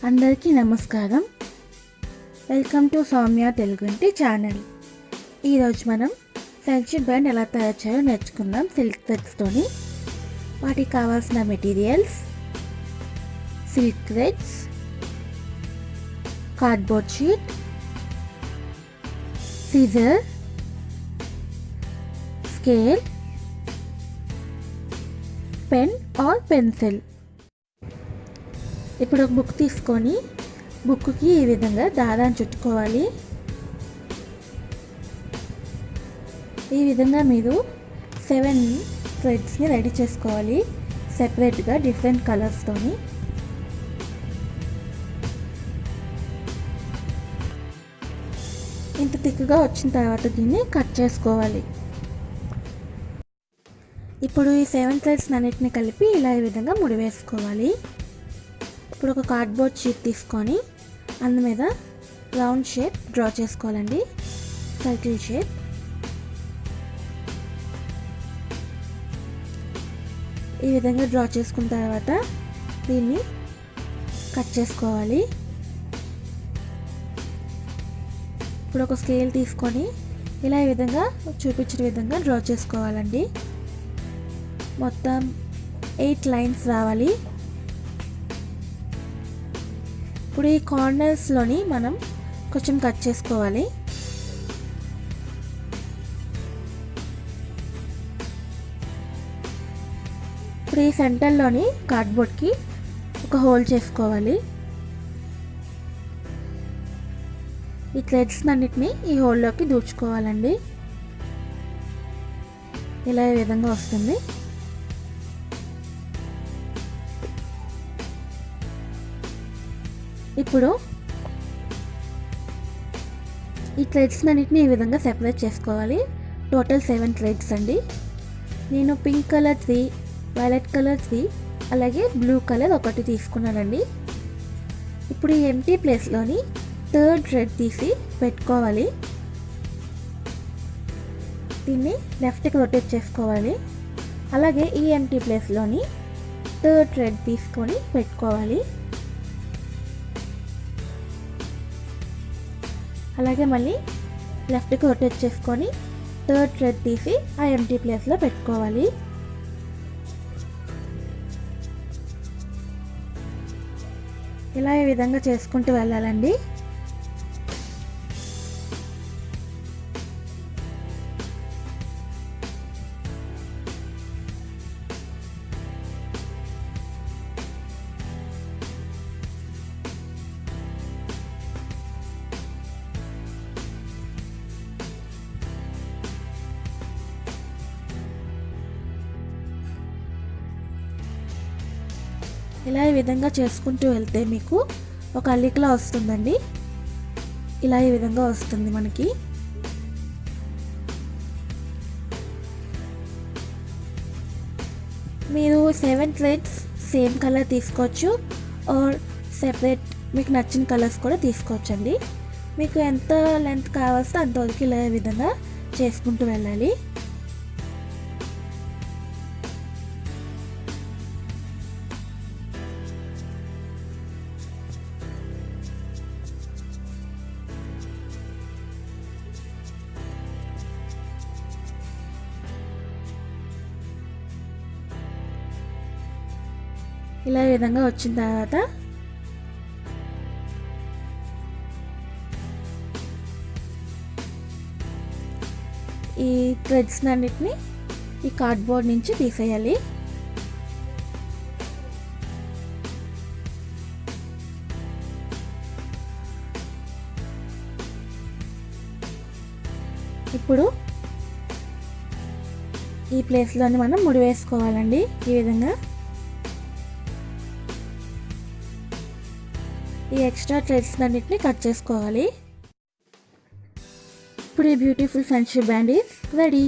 అందరికీ నమస్కారం. Welcome to Soumya Telugu channel. ఈరోజు మనం ఫ్రెండ్షిప్ బ్యాండ్ ఎలా తయారు చేయాలో నేర్చుకుందాం. సిల్క్ థ్రెడ్స్తోని వాటికి కావాల్సిన materials silk threads, cardboard sheet, scissor, scale, pen or pencil. ఇప్పుడు ఒక బుక్ తీసుకొని బుక్కి ఈ విధంగా దారాన్ని చుట్టుకోవాలి. ఈ విధంగా మీరు 7 థ్రెడ్స్ని రెడీ చేసుకోవాలి సెపరేట్గా డిఫరెంట్ కలర్స్తోని. ఇంత థిక్గా వచ్చిన తర్వాత దీన్ని కట్ చేసుకోవాలి. ఇప్పుడు ఈ 7 థ్రెడ్స్ అన్నిటిని కలిపి ఇలా ఈ విధంగా ముడి వేసుకోవాలి. ఇప్పుడు ఒక కార్డ్బోర్డ్ షీట్ తీసుకొని అందు మీద రౌండ్ షేప్ డ్రా చేసుకోవాలండి, సర్కిల్ షేప్. ఈ విధంగా డ్రా చేసుకున్న తర్వాత దీన్ని కట్ చేసుకోవాలి. ఇప్పుడు ఒక స్కేల్ తీసుకొని ఇలా ఈ విధంగా చూపించిన విధంగా డ్రా చేసుకోవాలండి. మొత్తం 8 లైన్స్ రావాలి. ఇప్పుడు ఈ కార్నర్స్లోని మనం కొంచెం కట్ చేసుకోవాలి. ఇప్పుడు ఈ సెంటర్లోని కార్డ్బోర్డ్కి ఒక హోల్ చేసుకోవాలి. ఈ థ్రెడ్స్ అన్నిటిని ఈ హోల్లోకి దూర్చుకోవాలండి. ఇలా ఈ విధంగా వస్తుంది. ఇప్పుడు ఈ థ్రెడ్స్ అన్నిటిని ఈ విధంగా సెపరేట్ చేసుకోవాలి. టోటల్ 7 థ్రెడ్స్ అండి. నేను పింక్ కలర్ 3, వైలెట్ కలర్ 3, అలాగే బ్లూ కలర్ 1 తీసుకున్నానండి. ఇప్పుడు ఈ ఎంటీ ప్లేస్లోని 3rd థ్రెడ్ తీసి పెట్టుకోవాలి. దీన్ని లెఫ్ట్కి రొటేట్ చేసుకోవాలి. అలాగే ఈ ఎంటీ ప్లేస్లోని 3rd థ్రెడ్ తీసుకొని పెట్టుకోవాలి. అలాగే మళ్ళీ లెఫ్ట్కి రొటేట్ చేసుకొని 3rd థ్రెడ్ తీసి ఆ ఎంటీ ప్లేస్లో పెట్టుకోవాలి. ఇలా ఈ విధంగా చేసుకుంటూ వెళ్ళాలండి. ఇలా ఈ విధంగా చేసుకుంటూ వెళ్తే మీకు ఒక అల్లికలా వస్తుందండి. ఇలా ఈ విధంగా వస్తుంది మనకి. మీరు 7 థ్రెడ్స్ సేమ్ కలర్ తీసుకోవచ్చు ఆర్ సెపరేట్ మీకు నచ్చిన కలర్స్ కూడా తీసుకోవచ్చండి. మీకు ఎంత లెంత్ కావాల్సో అంతవరకు ఇలా ఈ విధంగా చేసుకుంటూ వెళ్ళాలి. ఇలా ఈ విధంగా వచ్చిన తర్వాత ఈ థ్రెడ్స్ అన్నిటిని ఈ కార్డ్బోర్డ్ నుంచి తీసేయాలి. ఇప్పుడు ఈ ప్లేస్లోని మనం ముడి వేసుకోవాలండి. ఈ విధంగా ఈ ఎక్స్ట్రా థ్రెడ్స్ అన్నిటిని కట్ చేసుకోవాలి. ఇప్పుడు ఈ beautiful friendship band is ready.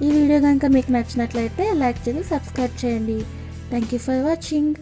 ఈ వీడియో కనుక మీకు నచ్చినట్లయితే లైక్ చేసి సబ్స్క్రైబ్ చేయండి. Thank you for watching.